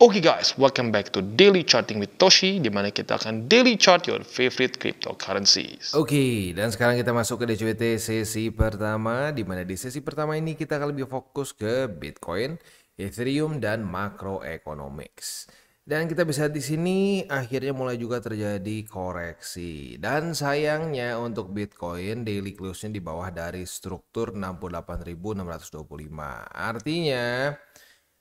Oke guys, welcome back to Daily Charting with Toshi, di mana kita akan daily chart your favorite cryptocurrencies. Oke, dan sekarang kita masuk ke DCWT sesi pertama, di mana di sesi pertama ini kita akan lebih fokus ke Bitcoin, Ethereum, dan macroeconomics. Dan kita bisa di sini akhirnya mulai juga terjadi koreksi. Dan sayangnya untuk Bitcoin daily close-nya di bawah dari struktur 68.625. Artinya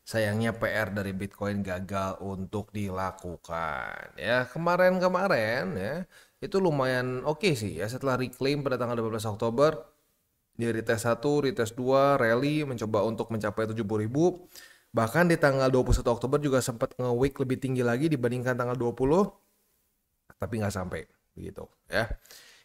sayangnya PR dari Bitcoin gagal untuk dilakukan. Ya, kemarin-kemarin ya itu lumayan oke sih ya, setelah reclaim pada tanggal 12 Oktober dia retest 1, retest 2, rally mencoba untuk mencapai 70.000. Bahkan di tanggal 21 Oktober juga sempat nge-wick lebih tinggi lagi dibandingkan tanggal 20, tapi nggak sampai begitu ya.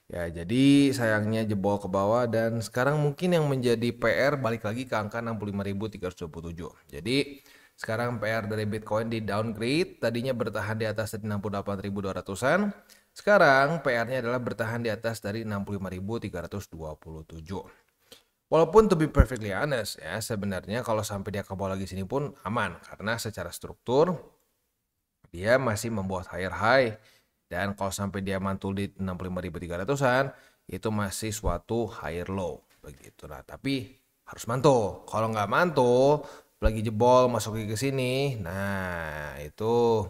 Ya, jadi sayangnya jebol ke bawah dan sekarang mungkin yang menjadi PR balik lagi ke angka 65.327. Jadi sekarang PR dari Bitcoin di downgrade, tadinya bertahan di atas dari 68.200-an. Sekarang PR-nya adalah bertahan di atas dari 65.327. Walaupun to be perfectly honest ya, sebenarnya kalau sampai dia ke bawah lagi sini pun aman karena secara struktur dia masih membuat higher high. Dan kalau sampai dia mantul di 65.300-an, itu masih suatu higher low. Begitulah. Tapi harus mantul. Kalau nggak mantul, lagi jebol masuk ke sini, nah itu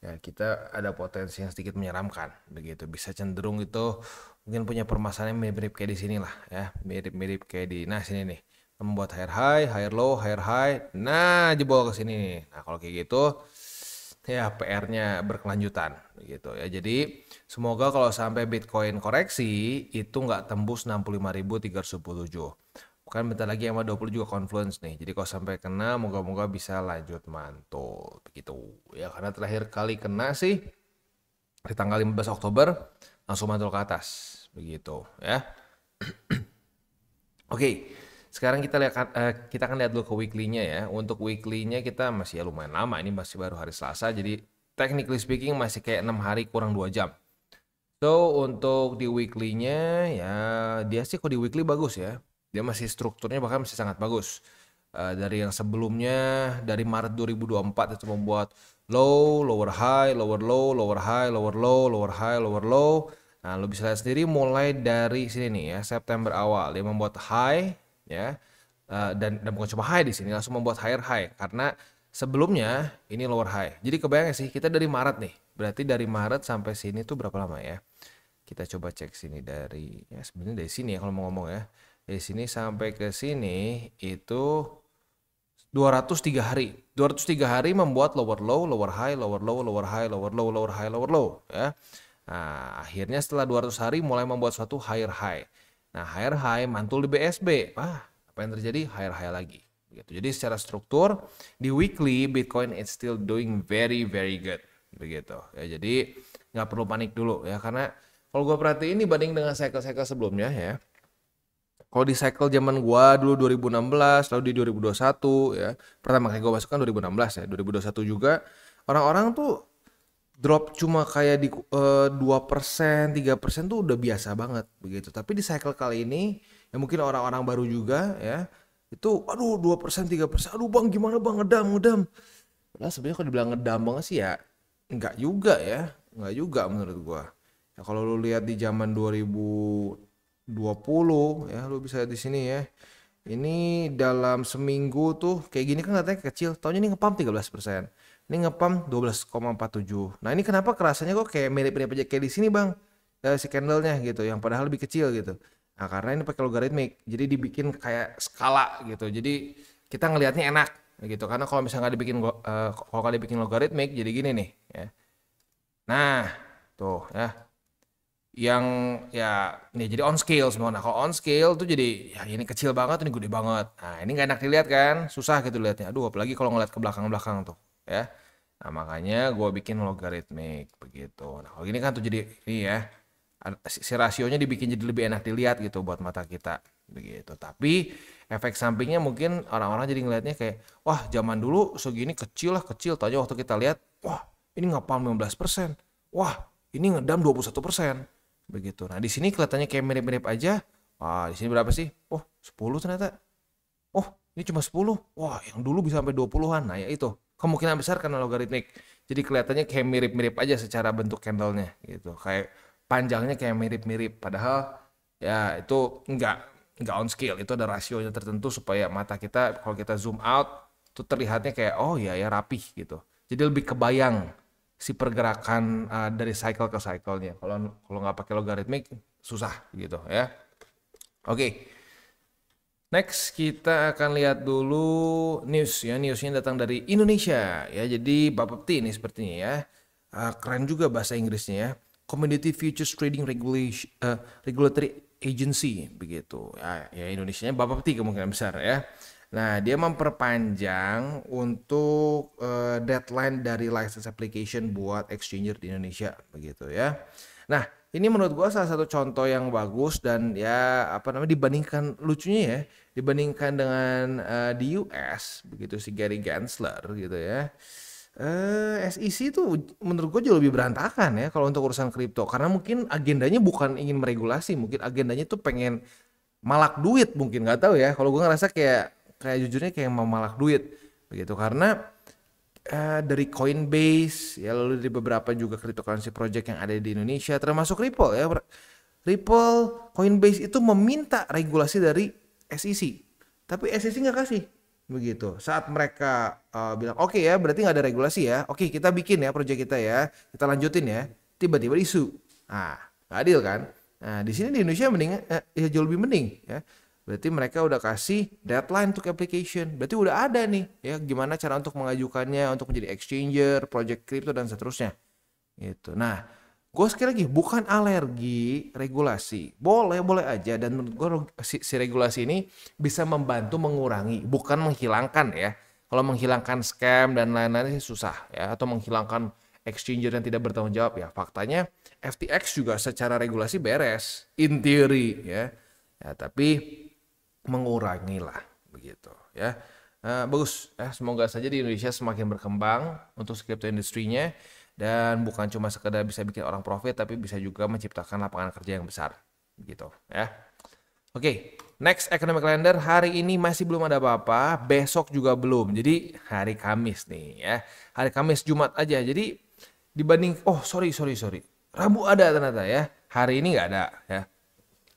ya kita ada potensi yang sedikit menyeramkan. Begitu. Bisa cenderung itu mungkin punya permasalahan mirip-mirip kayak di sini lah ya. Mirip-mirip kayak di sini nih. Membuat higher low, higher high. Nah, jebol ke sini nih. Nah, kalau kayak gitu ya PR-nya berkelanjutan gitu ya. Jadi semoga kalau sampai Bitcoin koreksi itu nggak tembus 65.327. Bukan bentar lagi sama 20 juga confluence nih. Jadi kalau sampai kena moga-moga bisa lanjut mantul begitu ya, karena terakhir kali kena sih di tanggal 15 Oktober langsung mantul ke atas begitu ya. Oke. Sekarang kita akan lihat dulu ke weekly-nya ya. Untuk weekly-nya kita masih ya lumayan lama, ini masih baru hari Selasa, jadi technically speaking masih kayak 6 hari kurang 2 jam. So untuk di weekly-nya ya dia sih kok di weekly bagus ya. Dia masih strukturnya bahkan masih sangat bagus. Dari yang sebelumnya dari Maret 2024 itu membuat low, lower high, lower low, lower high, lower low, lower high, lower low. Nah, lo bisa lihat sendiri mulai dari sini nih ya, September awal dia membuat high ya, dan bukan cuma high di sini, langsung membuat higher high karena sebelumnya ini lower high. Jadi kebayang sih kita dari Maret nih, berarti dari Maret sampai sini tuh berapa lama ya? Kita coba cek sini dari ya sebenarnya dari sini ya kalau mau ngomong ya, dari sini sampai ke sini itu 203 hari. 203 hari membuat lower low, lower high, lower low, lower high, lower low, lower high, lower low ya. Nah, akhirnya setelah 200 hari mulai membuat suatu higher high. Nah, higher high mantul di BSB. Apa yang terjadi? Higher high lagi. Begitu. Jadi secara struktur di weekly Bitcoin it's still doing very very good. Begitu. Ya, jadi nggak perlu panik dulu ya, karena kalau gue perhatiin dibanding dengan cycle-cycle sebelumnya ya. Kalau di cycle zaman gua dulu 2016, lalu di 2021 ya. Pertama kali gua masuk kan 2016 ya. 2021 juga orang-orang tuh drop cuma kayak di 2%, 3% tuh udah biasa banget begitu. Tapi di cycle kali ini ya mungkin orang-orang baru juga ya, itu aduh 2%, 3%, aduh bang gimana bang ngedam. Nah sebenarnya kalau dibilang ngedam banget sih ya enggak juga ya, enggak juga menurut gua. Ya kalau lu lihat di zaman 2020 ya, lu bisa di sini ya. Ini dalam seminggu tuh kayak gini kan katanya kecil, taunya ini ngepump 13%. Ini ngepump 12,47. Nah, ini kenapa kerasanya kok kayak mirip-mirip aja kayak di sini, Bang. Si candlenya gitu, yang padahal lebih kecil gitu. Nah, karena ini pakai logaritmik, jadi dibikin kayak skala gitu. Jadi kita ngelihatnya enak gitu. Karena kalau misalnya nggak dibikin kalau nggak dibikin logaritmik, jadi gini nih ya. Nah, tuh ya. Yang ya nih jadi on scale semua. Nah, kalau on scale tuh jadi ya ini kecil banget, ini gede banget. Nah, ini nggak enak dilihat kan? Susah gitu lihatnya. Aduh, apalagi kalau ngeliat ke belakang-belakang tuh ya. Nah, makanya gue bikin logaritmik begitu. Nah, kalau gini kan tuh jadi ini ya, si rasionya dibikin jadi lebih enak dilihat gitu buat mata kita begitu. Tapi efek sampingnya mungkin orang-orang jadi ngelihatnya kayak, wah zaman dulu segini kecil lah, kecil. Tanya waktu kita lihat, wah ini ngepam 15%. Wah ini ngedam 21%. Begitu. Nah, di sini kelihatannya kayak mirip-mirip aja. Wah, di sini berapa sih? Oh, 10 ternyata. Oh, ini cuma 10. Wah, yang dulu bisa sampai 20-an. Nah, ya itu. kemungkinan besar karena logaritmik. Jadi kelihatannya kayak mirip-mirip aja secara bentuk candlenya gitu. Kayak panjangnya kayak mirip-mirip. Padahal ya itu enggak on scale. Itu ada rasionya tertentu supaya mata kita kalau kita zoom out itu terlihatnya kayak oh ya rapih gitu. Jadi lebih kebayang si pergerakan dari cycle ke cycle-nya. Kalau nggak pakai logaritmik susah gitu ya. Oke. Next kita akan lihat dulu news ya. Newsnya datang dari Indonesia ya. Jadi Bapepti ini sepertinya ya. Keren juga bahasa Inggrisnya ya. Commodity Futures Trading Regulatory Agency begitu. Ya Indonesianya Bapepti kemungkinan besar ya. Nah, dia memperpanjang untuk deadline dari license application buat exchanger di Indonesia begitu ya. Nah, ini menurut gua salah satu contoh yang bagus dan ya dibandingkan lucunya ya, dibandingkan dengan di US begitu si Gary Gensler gitu ya. SEC itu menurut gue jauh lebih berantakan ya kalau untuk urusan kripto karena mungkin agendanya bukan ingin meregulasi, mungkin agendanya tuh pengen malak duit mungkin nggak tahu ya. Kalau gue ngerasa kayak jujurnya kayak mau malak duit begitu karena dari Coinbase ya lalu dari beberapa juga cryptocurrency project yang ada di Indonesia termasuk Ripple ya. Ripple, Coinbase itu meminta regulasi dari SEC. Tapi SEC nggak kasih begitu. Saat mereka bilang oke ya berarti nggak ada regulasi ya. Oke kita bikin ya project kita ya. Kita lanjutin ya. Tiba-tiba isu. Nah nggak adil kan. Nah di sini di Indonesia mending ya jauh lebih mending ya. Berarti mereka udah kasih deadline untuk application. Berarti udah ada nih ya gimana cara untuk mengajukannya untuk menjadi exchanger, project crypto dan seterusnya. Gitu. Nah, gue sekali lagi bukan alergi regulasi. Boleh aja dan menurut gue si regulasi ini bisa membantu mengurangi, bukan menghilangkan ya. Kalau menghilangkan scam dan lain-lain sih susah ya atau menghilangkan exchanger yang tidak bertanggung jawab ya. Faktanya FTX juga secara regulasi beres in theory ya. Ya, tapi mengurangi lah begitu ya. Bagus ya, semoga saja di Indonesia semakin berkembang untuk crypto industrinya dan bukan cuma sekedar bisa bikin orang profit tapi bisa juga menciptakan lapangan kerja yang besar gitu ya. Oke, next economic calendar hari ini masih belum ada apa-apa, besok juga belum. Jadi hari Kamis nih ya. Hari Kamis Jumat aja. Jadi dibanding sorry. Rabu ada ternyata ya. Hari ini nggak ada ya.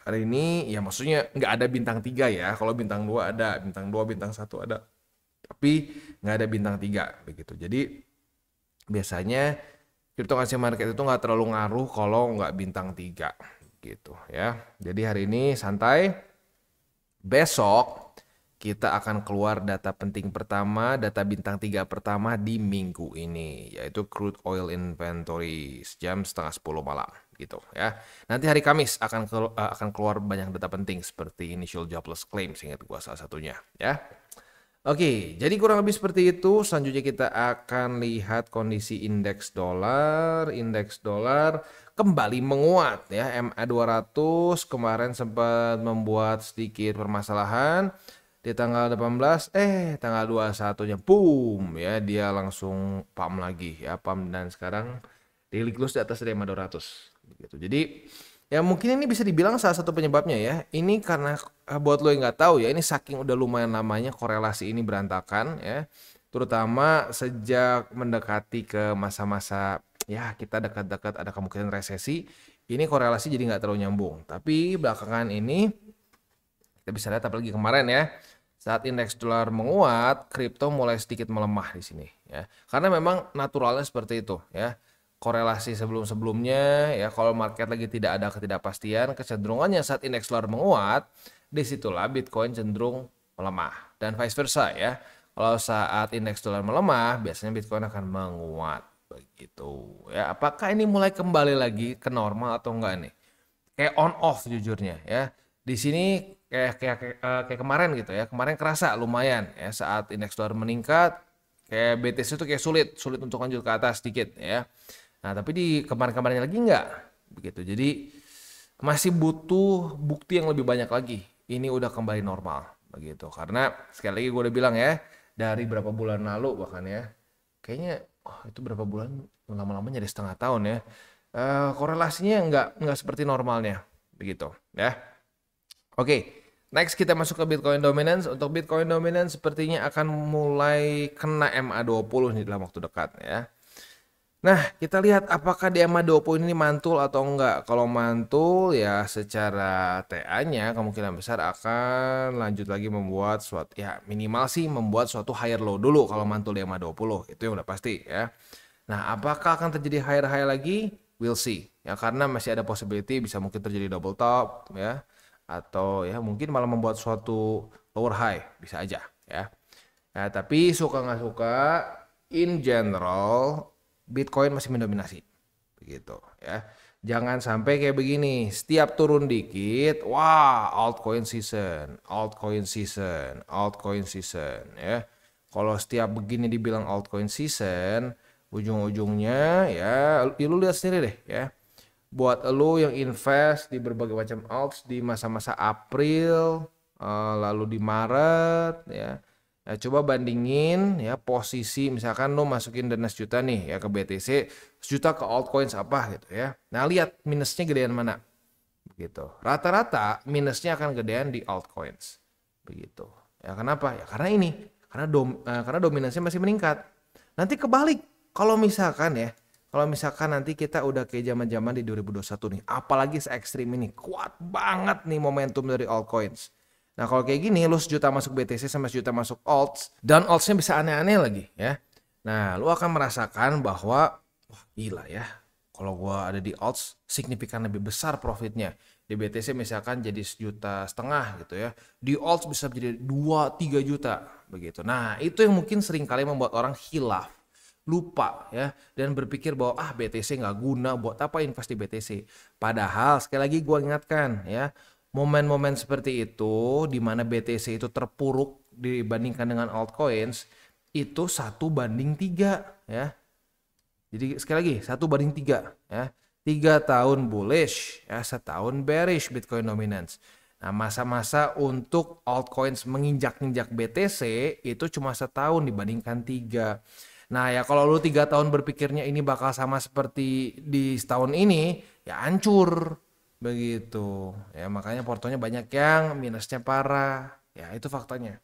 Hari ini ya maksudnya nggak ada bintang 3 ya. Kalau bintang 2 ada, bintang 2, bintang 1 ada. Tapi nggak ada bintang 3 begitu. Jadi biasanya cryptocurrency market itu nggak terlalu ngaruh kalau nggak bintang 3 gitu ya. Jadi hari ini santai. Besok kita akan keluar data penting pertama, data bintang 3 pertama di minggu ini, yaitu crude oil inventory jam setengah 10 malam gitu ya. Nanti hari Kamis akan keluar banyak data penting seperti initial jobless claim, ingat gua salah satunya ya. Oke, jadi kurang lebih seperti itu. Selanjutnya kita akan lihat kondisi indeks dolar. Indeks dolar kembali menguat ya. MA200 kemarin sempat membuat sedikit permasalahan di tanggal 18, tanggal 21-nya boom ya, dia langsung pump lagi ya, pump dan sekarang daily close di atas dari MA200 gitu. Jadi ya mungkin ini bisa dibilang salah satu penyebabnya ya. Ini karena buat lo yang nggak tahu ya, ini saking udah lumayan lamanya korelasi ini berantakan ya. Terutama sejak mendekati ke masa-masa ya kita dekat-dekat ada kemungkinan resesi, ini korelasi jadi nggak terlalu nyambung. Tapi belakangan ini kita bisa lihat apalagi kemarin ya, saat indeks dolar menguat, kripto mulai sedikit melemah di sini ya. Karena memang naturalnya seperti itu ya. Korelasi sebelum-sebelumnya ya, kalau market lagi tidak ada ketidakpastian, kecenderungannya saat indeks dolar menguat, disitulah Bitcoin cenderung melemah dan vice versa ya. Kalau saat indeks dolar melemah, biasanya Bitcoin akan menguat begitu ya. Apakah ini mulai kembali lagi ke normal atau enggak nih? Kayak on off jujurnya ya. Di sini kayak kemarin gitu ya. Kemarin kerasa lumayan ya saat indeks dolar meningkat, kayak BTC itu kayak sulit untuk lanjut ke atas sedikit ya. Nah, tapi di kemarin-kemarinnya lagi enggak begitu. Jadi masih butuh bukti yang lebih banyak lagi. Ini udah kembali normal begitu. Karena sekali lagi gue udah bilang ya, dari berapa bulan lalu bahkan ya. Kayaknya itu berapa bulan lama-lama jadi setengah tahun ya. Korelasinya enggak seperti normalnya begitu ya. Oke. Next kita masuk ke Bitcoin Dominance. Untuk Bitcoin Dominance sepertinya akan mulai kena MA20 nih dalam waktu dekat ya. Nah, kita lihat apakah di MA20 ini mantul atau enggak. Kalau mantul ya secara TA-nya kemungkinan besar akan lanjut lagi membuat suatu, ya minimal sih membuat suatu higher low dulu kalau mantul di MA20. Itu yang udah pasti ya. Nah, apakah akan terjadi higher high lagi? We'll see. Ya karena masih ada possibility bisa mungkin terjadi double top ya, atau ya mungkin malah membuat suatu lower high, bisa aja ya. Nah, tapi suka nggak suka, in general Bitcoin masih mendominasi, begitu ya. Jangan sampai kayak begini, setiap turun dikit, wah altcoin season, altcoin season, altcoin season ya. Kalau setiap begini dibilang altcoin season, ujung-ujungnya ya lu lihat sendiri deh ya. Buat lu yang invest di berbagai macam alts di masa-masa April, lalu di Maret ya. Nah, coba bandingin ya posisi, misalkan lo masukin dana sejuta nih ya ke BTC, sejuta ke altcoins apa gitu ya. Nah, lihat minusnya gedean mana. Begitu. Rata-rata minusnya akan gedean di altcoins. Begitu. Ya kenapa? Ya karena ini, karena dominasinya masih meningkat. Nanti kebalik. Kalau misalkan nanti kita udah kayak zaman-zaman di 2021 nih, apalagi se-ekstrim ini, kuat banget nih momentum dari altcoins. Nah kalau kayak gini, lu sejuta masuk BTC sama sejuta masuk alts, dan altsnya bisa aneh-aneh lagi ya. Nah lu akan merasakan bahwa, wah gila ya, kalau gua ada di alts signifikan lebih besar profitnya. Di BTC misalkan jadi 1,5 juta gitu ya, di alts bisa jadi 2-3 juta begitu. Nah itu yang mungkin sering kali membuat orang hilaf, lupa ya, dan berpikir bahwa BTC nggak guna, buat apa invest di BTC. Padahal sekali lagi gua ingatkan ya, momen-momen seperti itu di mana BTC itu terpuruk dibandingkan dengan altcoins itu 1:3 ya. Jadi sekali lagi 1:3 ya. 3 tahun bullish ya, 1 tahun bearish Bitcoin dominance. Nah, masa-masa untuk altcoins menginjak-injak BTC itu cuma 1 tahun dibandingkan 3. Nah, ya kalau lu 3 tahun berpikirnya ini bakal sama seperti di setahun ini, ya hancur. Begitu ya, makanya portonya banyak yang minusnya parah ya, itu faktanya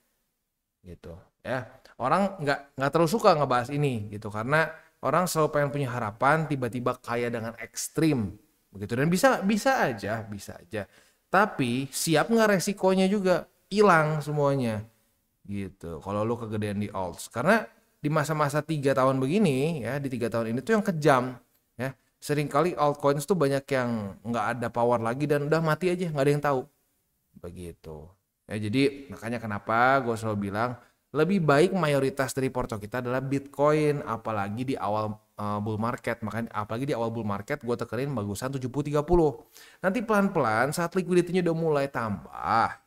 gitu ya. Orang nggak terlalu suka ngebahas ini gitu karena orang selalu pengen punya harapan tiba-tiba kaya dengan ekstrim begitu, dan bisa aja tapi siap nggak resikonya juga hilang semuanya gitu kalau lu kegedean di alts. Karena di masa-masa 3 tahun begini ya, di 3 tahun ini tuh yang kejam ya. Seringkali altcoins tuh banyak yang nggak ada power lagi dan udah mati aja, nggak ada yang tahu. Begitu. Ya, jadi makanya kenapa gue selalu bilang lebih baik mayoritas dari porto kita adalah Bitcoin, apalagi di awal bull market. Makanya apalagi di awal bull market gue tekenin bagusan 70-30. Nanti pelan-pelan saat liquidity-nya udah mulai tambah.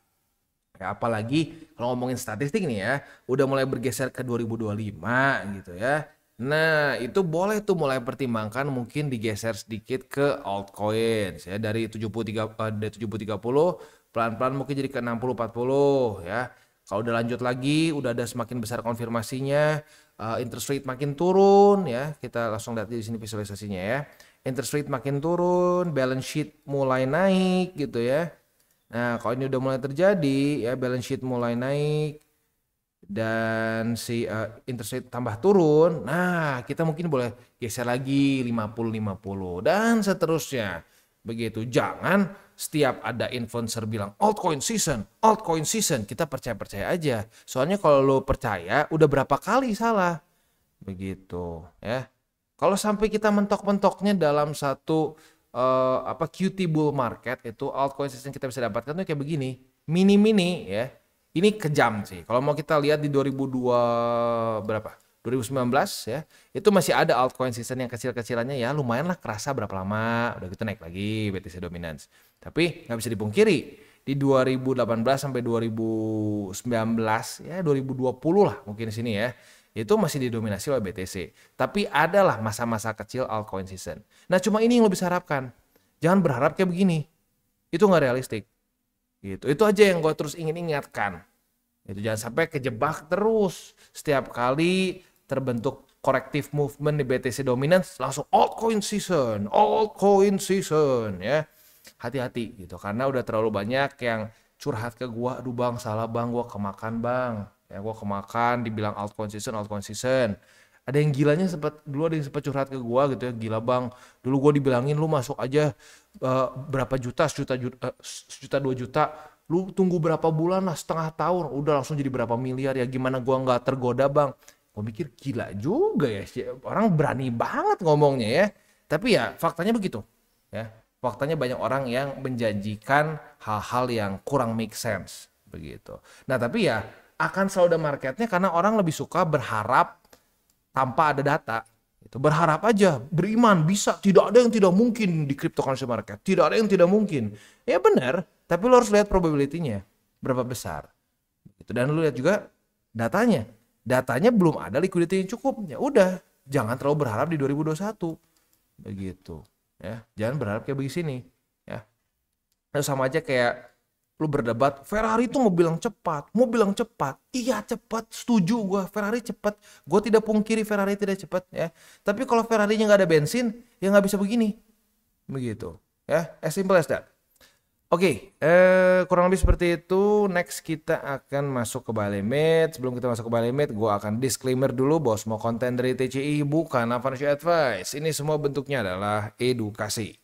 Ya, apalagi kalau ngomongin statistik nih ya, udah mulai bergeser ke 2025 gitu ya. Nah, itu boleh tuh mulai pertimbangkan mungkin digeser sedikit ke altcoins ya, dari 70-30 pelan-pelan mungkin jadi ke 60-40 ya. Kalau udah lanjut lagi, udah ada semakin besar konfirmasinya, interest rate makin turun ya. Kita langsung lihat di sini visualisasinya ya. Interest rate makin turun, balance sheet mulai naik gitu ya. Nah, kalau ini udah mulai terjadi ya, balance sheet mulai naik dan si interest rate tambah turun, nah kita mungkin boleh geser lagi 50-50 dan seterusnya begitu. Jangan setiap ada influencer bilang altcoin season kita percaya aja, soalnya kalau lo percaya udah berapa kali salah begitu ya. Kalau sampai kita mentok-mentoknya dalam satu QT bull market, itu altcoin season kita bisa dapatkan tuh kayak begini, mini ya. Ini kejam sih. Kalau mau kita lihat di 2019 ya, itu masih ada altcoin season yang kecil-kecilannya ya, lumayan lah, kerasa berapa lama, udah gitu naik lagi BTC dominance. Tapi nggak bisa dipungkiri, di 2018 sampai 2019 ya, 2020 lah mungkin di sini ya, itu masih didominasi oleh BTC. Tapi adalah masa-masa kecil altcoin season. Nah cuma ini yang lo bisa harapkan. Jangan berharap kayak begini. Itu nggak realistik. Gitu. Itu aja yang gue terus ingin ingatkan. Itu jangan sampai kejebak terus. Setiap kali terbentuk corrective movement di BTC dominance langsung altcoin season ya. Hati-hati gitu karena udah terlalu banyak yang curhat ke gua, aduh bang salah bang, gua kemakan bang, ya gua kemakan, dibilang altcoin season. Ada yang gilanya dulu ada yang sempat curhat ke gua gitu ya, gila bang, dulu gua dibilangin lu masuk aja berapa juta, sejuta 2 juta, lu tunggu berapa bulan lah, setengah tahun, udah langsung jadi berapa miliar, ya gimana gua nggak tergoda bang. Gua mikir gila juga ya, orang berani banget ngomongnya ya, tapi ya faktanya begitu ya. Faktanya banyak orang yang menjanjikan hal-hal yang kurang make sense begitu. Nah, tapi ya akan selalu ada marketnya karena orang lebih suka berharap tanpa ada data. Itu berharap aja, beriman bisa, tidak ada yang tidak mungkin di cryptocurrency market. Tidak ada yang tidak mungkin. Ya benar, tapi lo harus lihat probability-nya berapa besar. Gitu. Dan lo lihat juga datanya. Datanya belum ada liquidity yang cukup. Ya udah, jangan terlalu berharap di 2021. Begitu. Ya, jangan berharap kayak begini ya. Nah, sama aja kayak lu berdebat Ferrari itu mobil yang cepat, iya cepat, setuju gua, Ferrari cepat, gua tidak pungkiri Ferrari tidak cepat ya, tapi kalau Ferrarinya nggak ada bensin ya nggak bisa begini begitu ya, as simple as that. Oke, kurang lebih seperti itu. Next kita akan masuk ke buy limit. Sebelum kita masuk ke buy limit, gue akan disclaimer dulu bahwa semua konten dari TCI bukan financial advice. Ini semua bentuknya adalah edukasi.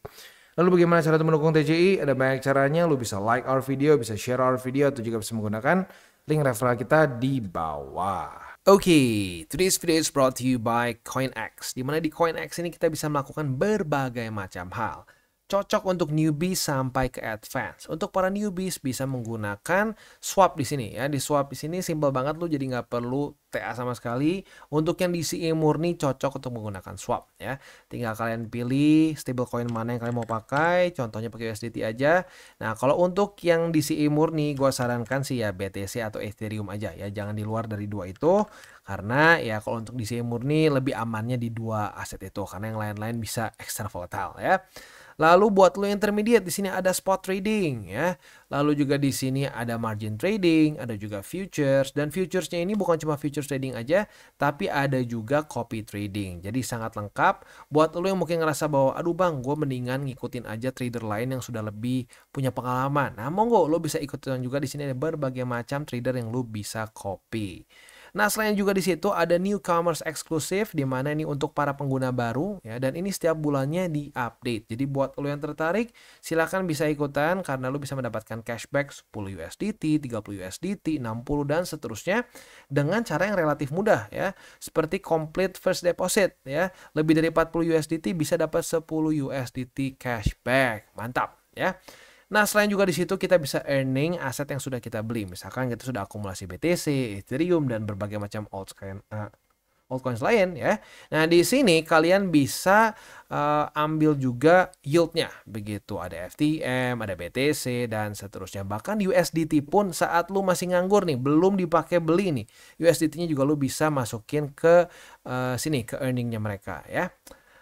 Lalu bagaimana cara mendukung TCI? Ada banyak caranya. Lu bisa like our video, bisa share our video, atau juga bisa menggunakan link referral kita di bawah. Oke, today's video is brought to you by CoinX. Dimana di CoinX ini kita bisa melakukan berbagai macam hal. Cocok untuk newbies sampai ke advance. Untuk para newbies bisa menggunakan swap di sini ya. Di swap di sini simple banget, lu jadi nggak perlu TA sama sekali. Untuk yang DCA murni cocok untuk menggunakan swap ya. Tinggal kalian pilih stablecoin mana yang kalian mau pakai. Contohnya pakai USDT aja. Nah, kalau untuk yang DCA murni gua sarankan sih ya BTC atau Ethereum aja ya. Jangan di luar dari dua itu. Karena ya kalau untuk DCA murni lebih amannya di dua aset itu. Karena yang lain-lain bisa extra volatile ya. Lalu buat lo intermediate di sini ada spot trading ya. Lalu juga di sini ada margin trading, ada juga futures, dan futuresnya ini bukan cuma futures trading aja, tapi ada juga copy trading. Jadi sangat lengkap buat lo yang mungkin ngerasa bahwa aduh bang, gue mendingan ngikutin aja trader lain yang sudah lebih punya pengalaman. Nah, monggo lo bisa ikutin juga, di sini ada berbagai macam trader yang lo bisa copy. Nah, selain juga di situ ada newcomers eksklusif, di mana ini untuk para pengguna baru ya, dan ini setiap bulannya di-update. Jadi buat lo yang tertarik, silakan bisa ikutan karena lo bisa mendapatkan cashback 10 USDT, 30 USDT, 60 dan seterusnya dengan cara yang relatif mudah ya. Seperti complete first deposit ya. Lebih dari 40 USDT bisa dapat 10 USDT cashback. Mantap ya. Nah, selain juga di situ kita bisa earning aset yang sudah kita beli. Misalkan kita sudah akumulasi BTC, Ethereum, dan berbagai macam altcoins lain ya. Nah, di sini kalian bisa ambil juga yieldnya. Begitu, ada FTM, ada BTC, dan seterusnya. Bahkan USDT pun saat lu masih nganggur nih, belum dipakai beli nih, USDT-nya juga lu bisa masukin ke sini, ke earningnya mereka ya.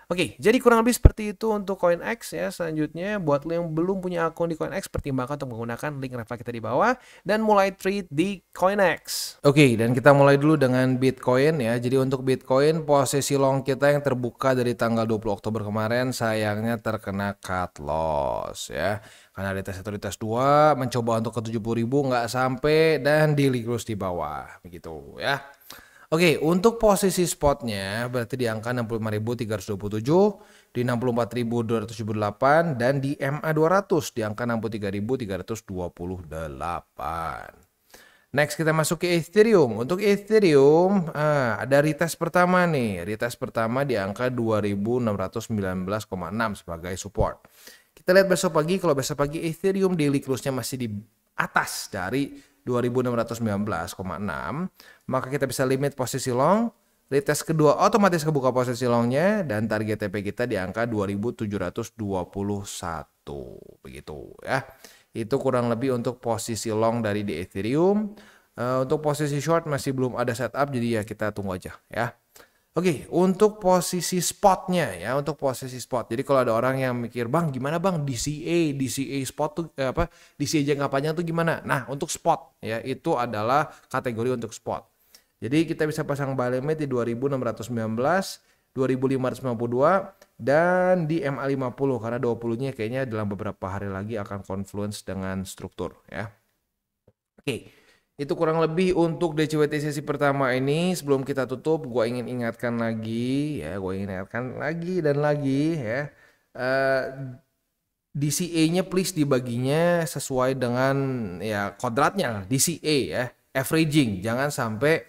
Oke, jadi kurang lebih seperti itu untuk CoinX ya. Selanjutnya, buat lo yang belum punya akun di CoinX, pertimbangkan untuk menggunakan link referral kita di bawah dan mulai trade di CoinX. Oke, dan kita mulai dulu dengan Bitcoin ya. Jadi untuk Bitcoin, posisi long kita yang terbuka dari tanggal 20 Oktober kemarin sayangnya terkena cut loss ya. Karena di tes 1, di tes 2, mencoba untuk ke 70.000 nggak sampai dan daily close di bawah begitu ya. Oke, untuk posisi spotnya berarti di angka 65.327, di 64.278, dan di MA200 di angka 63.328. Next kita masuk ke Ethereum. Untuk Ethereum ada retest pertama nih. Retest pertama di angka 2.619,6 sebagai support. Kita lihat besok pagi, kalau besok pagi Ethereum daily close-nya masih di atas dari 2.619,6, maka kita bisa limit posisi long. Retest kedua otomatis kebuka posisi longnya dan target TP kita di angka 2.721 begitu ya. Itu kurang lebih untuk posisi long dari di Ethereum. Untuk posisi short masih belum ada setup, jadi ya kita tunggu aja ya. Oke, untuk posisi spotnya ya, untuk posisi spot. Jadi kalau ada orang yang mikir, bang gimana bang DCA spot tuh DCA jangka panjang tuh gimana? Nah, untuk spot ya, itu adalah kategori untuk spot. Jadi kita bisa pasang buy limit di 2.619, 2.552, dan di MA50 karena 20-nya kayaknya dalam beberapa hari lagi akan confluence dengan struktur ya. Oke, itu kurang lebih untuk DCWT sesi pertama ini. Sebelum kita tutup, gue ingin ingatkan lagi ya, dan lagi ya. Eh, DCA-nya please dibaginya sesuai dengan ya kodratnya DCA ya, averaging. Jangan sampai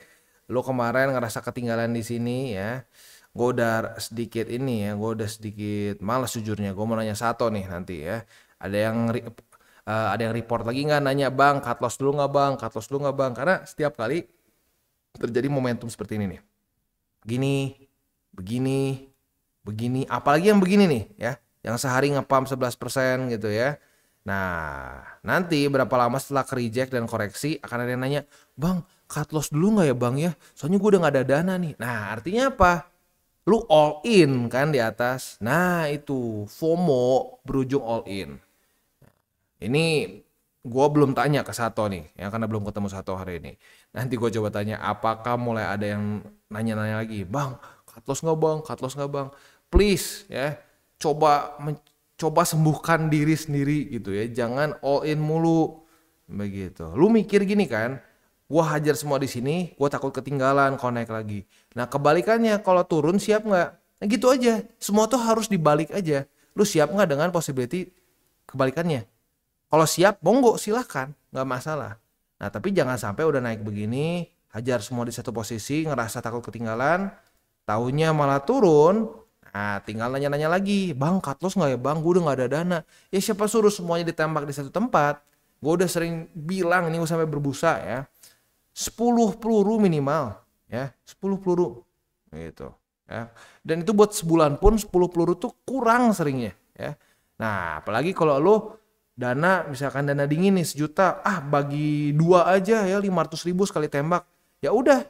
lo kemarin ngerasa ketinggalan di sini ya. Gue udah sedikit ini ya, gue udah sedikit malas jujurnya. Gue mau nanya Sato nih nanti ya. Ada yang report lagi nggak nanya bang, cut loss dulu nggak bang, cut loss dulu nggak bang? Karena setiap kali terjadi momentum seperti ini nih, begini, begini, begini, apalagi yang begini nih ya, yang sehari ngepump 11% gitu ya. Nah, nanti berapa lama setelah ke reject dan koreksi akan ada yang nanya, bang, cut loss dulu nggak ya bang ya? Soalnya gue udah nggak ada dana nih. Nah, artinya apa? Lu all in kan di atas. Nah, itu FOMO berujung all in. Ini gue belum tanya ke Sato nih, ya karena belum ketemu Sato hari ini. Nanti gue coba tanya, apakah mulai ada yang nanya-nanya lagi, bang, cut loss nggak bang, cut loss nggak bang? Please ya, coba sembuhkan diri sendiri gitu ya, jangan all in mulu begitu. Lu mikir gini kan, gue hajar semua di sini, gue takut ketinggalan kalau naik lagi. Nah kebalikannya, kalau turun siap nggak? Nah gitu aja, semua tuh harus dibalik aja. Lu siap nggak dengan possibility kebalikannya? Kalau siap, monggo silahkan, nggak masalah. Nah tapi jangan sampai udah naik begini, hajar semua di satu posisi, ngerasa takut ketinggalan, taunya malah turun. Nah tinggal nanya-nanya lagi, bang cut loss nggak ya bang, gue udah nggak ada dana. Ya siapa suruh semuanya ditembak di satu tempat. Gue udah sering bilang, ini gue sampai berbusa ya, 10 peluru minimal ya, 10 peluru gitu ya. Dan itu buat sebulan pun 10 peluru tuh kurang seringnya ya. Nah apalagi kalau lo dana, misalkan dana dingin nih 1 juta, bagi 2 aja ya, 500.000 sekali tembak. Ya udah,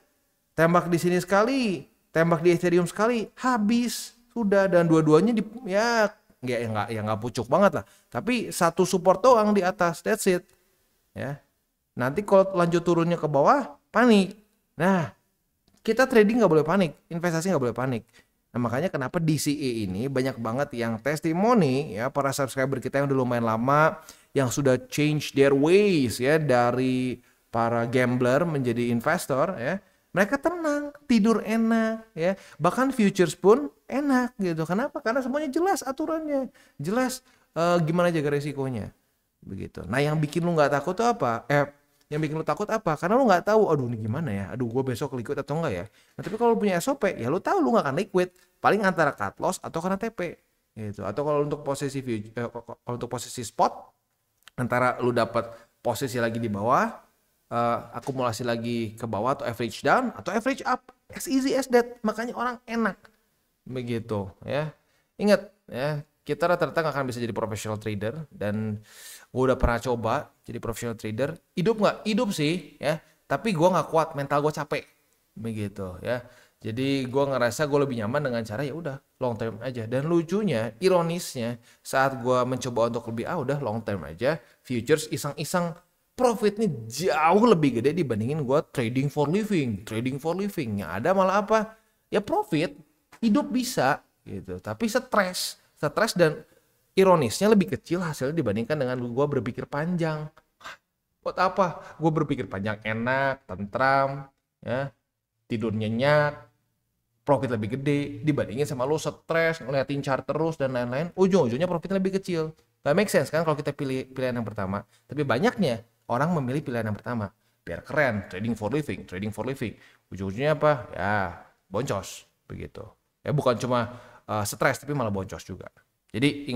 tembak di sini sekali, tembak di Ethereum sekali, habis sudah. Dan dua-duanya nggak pucuk banget lah. Tapi satu support doang di atas, that's it. Ya. Nanti kalau lanjut turunnya ke bawah, panik. Nah, kita trading nggak boleh panik, investasi nggak boleh panik. Nah, makanya kenapa DCA ini banyak banget yang testimoni ya, para subscriber kita yang udah lumayan lama, yang sudah change their ways ya, dari para gambler menjadi investor ya. Mereka tenang, tidur enak ya. Bahkan futures pun enak gitu. Kenapa? Karena semuanya jelas aturannya. Jelas gimana jaga resikonya. Begitu. Nah, yang bikin lu nggak takut tuh apa? Yang bikin lu takut apa? Karena lu nggak tahu, aduh ini gimana ya? Aduh gue besok liquid atau enggak ya? Nah, tapi kalau lu punya SOP, ya lu tahu lu nggak akan liquid. Paling antara cut loss atau kena TP. Gitu. Atau kalau untuk posisi spot, antara lu dapat posisi lagi di bawah, akumulasi lagi ke bawah, atau average down atau average up. As easy as that. Makanya orang enak. Begitu ya. Ingat ya, kita rata-rata gak akan bisa jadi professional trader, dan gue udah pernah coba jadi professional trader. Hidup nggak? Hidup sih ya, tapi gue nggak kuat, mental gue capek begitu ya. Jadi gue ngerasa gue lebih nyaman dengan cara ya udah long term aja. Dan lucunya, ironisnya, saat gue mencoba untuk lebih udah long term aja, futures iseng-iseng profitnya jauh lebih gede dibandingin gue trading for living. Yang ada malah apa? Ya profit, hidup bisa gitu, tapi stres dan ironisnya lebih kecil hasilnya dibandingkan dengan gue berpikir panjang. Buat apa? Gue berpikir panjang enak, tentram, ya, tidur nyenyak, profit lebih gede dibandingin sama lo stres, ngeliatin chart terus dan lain-lain. Ujung-ujungnya profitnya lebih kecil. Gak make sense kan kalau kita pilih pilihan yang pertama. Tapi banyaknya orang memilih pilihan yang pertama. Biar keren, trading for living. Ujung-ujungnya apa? Ya, boncos. Begitu. Ya bukan cuma stres, tapi malah boncos juga. Jadi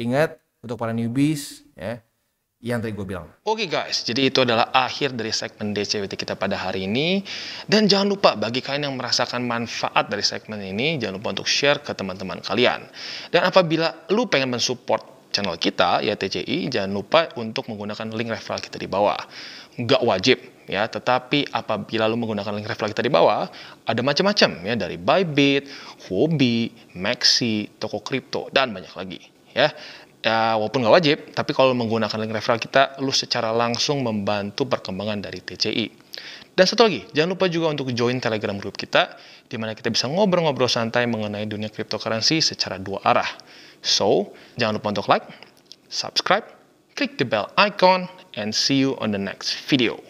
ingat untuk para newbies ya, yang tadi gue bilang. Oke guys, jadi itu adalah akhir dari segmen DCWT kita pada hari ini. Dan jangan lupa, bagi kalian yang merasakan manfaat dari segmen ini, jangan lupa untuk share ke teman-teman kalian. Dan apabila lu pengen mensupport channel kita, ya TCI, jangan lupa untuk menggunakan link referral kita di bawah. Nggak wajib ya, tetapi apabila lu menggunakan link referral kita di bawah, ada macam-macam ya, dari Bybit, Huobi, Maxi, toko kripto, dan banyak lagi ya. Ya, walaupun nggak wajib, tapi kalau menggunakan link referral kita, lu secara langsung membantu perkembangan dari TCI. Dan satu lagi, jangan lupa juga untuk join Telegram group kita, di mana kita bisa ngobrol-ngobrol santai mengenai dunia cryptocurrency secara 2 arah. So, jangan lupa untuk like, subscribe, click the bell icon, and see you on the next video.